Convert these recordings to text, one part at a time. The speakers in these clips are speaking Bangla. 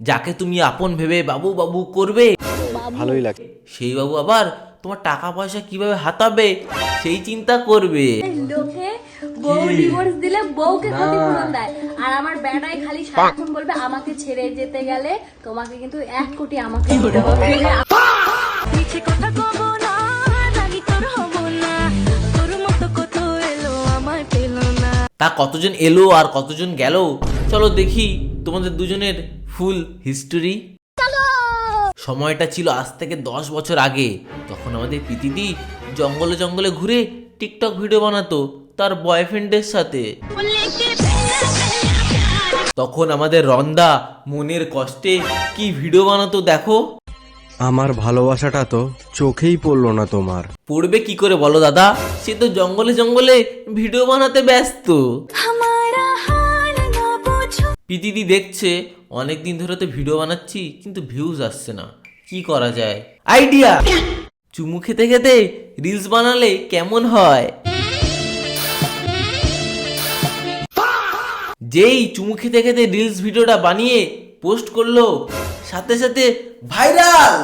যাকে তুমি আপন ভেবে বাবু বাবু করবে, ভালোই লাগে। সেই বাবু আবার তোমার টাকা পয়সা কিভাবে হাতাবে সেই চিন্তা করবে। লোকে বউ ডিভোর্স দিলে বউকে ক্ষতিপূরণ দেয়, আর আমার বেটাই খালি সারাক্ষণ বলবে আমাকে ছেড়ে যেতে গেলে তোমাকে কিন্তু 1 কোটি আমাকে দিতে হবে। মিছে কথা কব না, রানী তোর হব না, তোর মতো কত এলো আমার পেল না। তা কতজন এলো আর কতজন গেল, চলো দেখি তোমাদের দুজনের ফুল হিস্টোরি। সময়টা ছিল আজ থেকে 10 বছর আগে। তখন আমাদের প্রীতিদি জঙ্গলে জঙ্গলে ঘুরে টিকটক ভিডিও বানাতো তার বয়ফ্রেন্ডের সাথে। তখন আমাদের রন্দা মনের কষ্টে কি ভিডিও বানাতো দেখো। আমার ভালোবাসাটা তো চোখেই পড়লো না তোমার। পড়বে কি করে বলো দাদা, সে তো জঙ্গলে জঙ্গলে ভিডিও বানাতে ব্যস্ত। প্রীতিদি দেখছে অনেকদিন ধরে তো ভিডিও বানাচ্ছি কিন্তু ভিউজ আসছে না, কি করা যায়? আইডিয়া, চুমু খেতে খেতে রিলস বানালে কেমন হয়? যেই চুমু খেতে খেতে রিলস ভিডিওটা বানিয়ে পোস্ট করলো, সাথে সাথে ভাইরাল।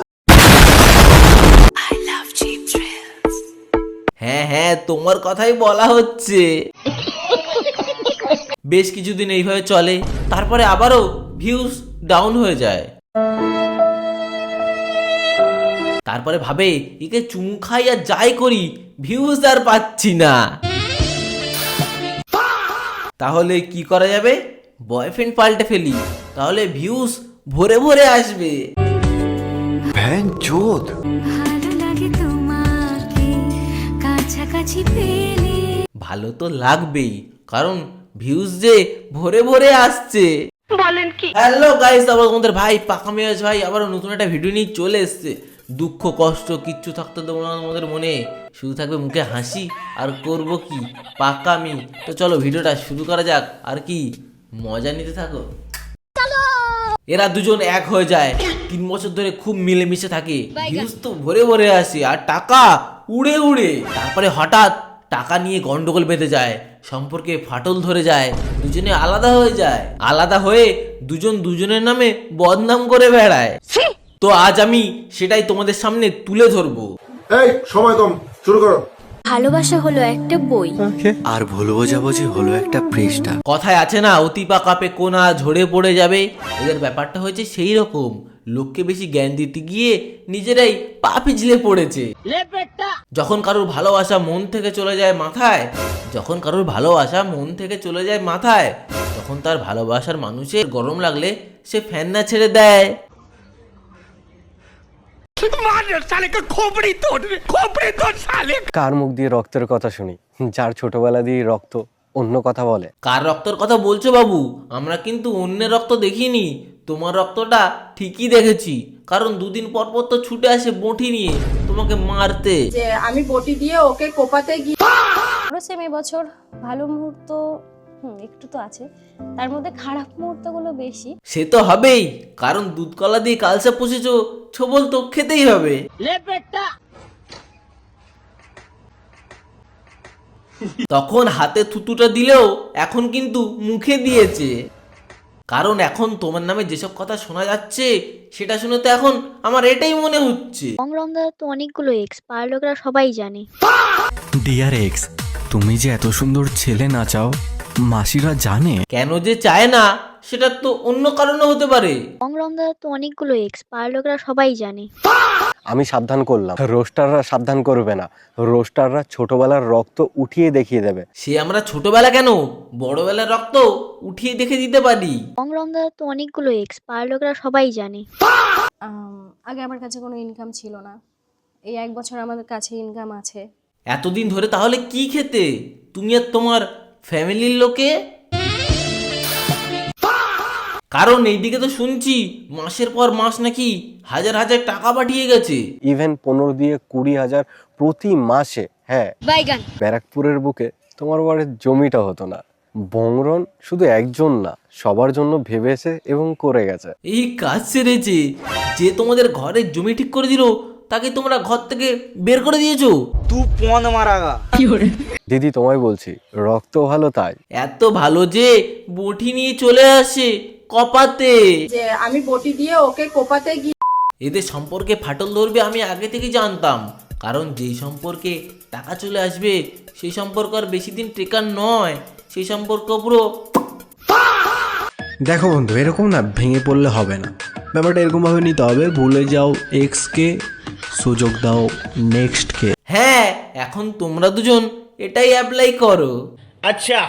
হ্যাঁ হ্যাঁ, তোমার কথাই বলা হচ্ছে। বেশ কিছুদিন এইভাবে চলে, তারপরে আবারও ভিউজ ডাউন হয়ে যায়। তারপরে ভাবে একে চুমু খাই আর যাই করি, ভিউজ আর পাচ্ছি না। তাহলে কি করা যাবে? বয়ফ্রেন্ড পাল্টে ফেলি, তাহলে ভিউজ ভরে ভরে আসবে। ভালো তো লাগবেই, কারণ ভিউজ যে ভরে ভরে আসছে। বলেন কি? হ্যালো গাইস, আবার তোমাদের ভাই পাকা মেয়াজ ভাই আবার নতুন একটা ভিডিও নিয়ে চলে এসছে। দুঃখ কষ্ট কিচ্ছু থাকতে দেবো না তোমাদের মনে, শুধু থাকবে মুখে হাসি। আর করব কি পাকামি। তো চলো ভিডিওটা শুরু করা যাক, আর কি মজা নিতে থাকো। এরা দুজন এক হয়ে যায়, 3 বছর ধরে খুব মিলেমিশে থাকে, ভিউজ তো ভরে ভরে আসে আর টাকা উড়ে উড়ে। তারপরে হঠাৎ টাকা নিয়ে গন্ডগোল বেঁধে যায়, সম্পর্কে ফাটল ধরে যায়, দুজনে আলাদা হয়ে যায়। আলাদা হয়ে দুজন দুজনের নামে বদনাম করে বেড়ায়। তো আজ আমি সেটাই তোমাদের সামনে তুলে ধরবো। এই সময় কম, শুরু করো। ভালোবাসা হলো একটা বই, আর ভুল বোঝাবুঝি হলো একটা পৃষ্ঠা। কথায় আছে না, অতি পাকাপে কোনা ঝরে পড়ে যাবে। এদের ব্যাপারটা হয়েছে সেই রকম, লোককে বেশি জ্ঞান দিতে গিয়ে নিজেরাই পা পিছলে পড়েছে। যখন কারোর ভালোবাসা মন থেকে চলে যায় মাথায়, যখন কারোর ভালোবাসা মন থেকে চলে যায় মাথায়, তখন তার ভালোবাসার মানুষের গরম লাগলে সে ফ্যান না ছেড়ে দেয়। কার মুখ দিয়ে রক্তের কথা শুনি, যার ছোটবেলা দিয়ে রক্ত অন্য কথা বলে। কার রক্তের কথা বলছো বাবু? আমরা কিন্তু অন্যের রক্ত দেখিনি, তোমার রক্তটা ঠিকই দেখেছি। কারণ 2 দিন পর পর তো ছুটে আসে বঁটি নিয়ে তোমাকে মারতে। যে আমি বটি দিয়ে ওকে কোপাতে গিয়ে সেম এবছর ভালো মুহূর্ত একটু তো আছে, তার মধ্যে খারাপ মুহূর্তগুলো বেশি। সে তো হবেই, কারণ দুধ কলা দিয়ে কালসা পুষেছো, ছবল তো খেতেই হবে। তখন হাতে থুতুটা দিলেও এখন কিন্তু মুখে দিয়েছে। কারণ এখন তোমার নামে যেসব কথা শোনা যাচ্ছে সেটা শুনে তো এখন আমার এটাই মনে হচ্ছে। সংগ্রামদার তো অনেকগুলো এক্স, পারলোকরা সবাই জানে। ডিয়ার এক্স, তুমি যে এত সুন্দর ছেলে না চাও, মাসিরা জানে। কেন যে চায় না সেটা তো অন্য কারণে হতে পারে। সংগ্রামদার তো অনেকগুলো এক্স, পারলোকরা সবাই জানে। আমি সাবধান করলাম, রোস্টাররা সাবধান করবে না। রোস্টাররা ছোটবেলার রক্ত উঠিয়ে দেখিয়ে দেবে। সে আমরা ছোটবেলা কেন, বড়বেলার রক্ত উঠিয়ে দেখে দিতে পারি। সংগ্রামদার তো অনেকগুলো এক্স, পারলোকরা সবাই জানে। আগে আমার কাছে কোনো ইনকাম ছিল না, এই 1 বছর আমাদের কাছে ইনকাম আছে। এতদিন ধরে তাহলে কি খেতে তুমি আর তোমার ফ্যামিলির লোকে? কারণ এইদিকে তো শুনছি মাসের পর মাস নাকি হাজার হাজার টাকা পাঠিয়ে গেছে। ইভেন 15 দিয়ে 20,000 প্রতি মাসে। হ্যাঁ, ব্যারাকপুরের বুকে তোমার বাড়ির জমিটা হতো না। বংরন শুধু একজন না, সবার জন্য ভেবেছে এবং করে গেছে। এই কাজ সেরেছে, যে তোমাদের ঘরের জমি ঠিক করে দিল তাকে তোমরা ঘর থেকে বের করে দিয়েছো। দিদি তোমায় বলছি, রক্ত ভালো তাই। এত ভালো যে বটি নিয়ে চলে আসে কপাতে। যে আমি বটি দিয়ে ওকে কোপাতে গিয়ে এদের সম্পর্কে ফাটল ধরবে আমি আগে থেকে জানতাম, কারণ যেই সম্পর্কে টাকা চলে আসবে সেই সম্পর্ক আর বেশি দিন টেকার নয়, সেই সম্পর্ক পুরো। দেখো বন্ধু, এরকম না ভেঙে পড়লে হবে না, ব্যাপারটা এরকমভাবে নিতে হবে, ভুলে যাও এক্সকে, সুযোগ দাও নেক্সটকে। হ্যাঁ, এখন তোমরা দুজন এটাই অ্যাপ্লাই করো। अच्छा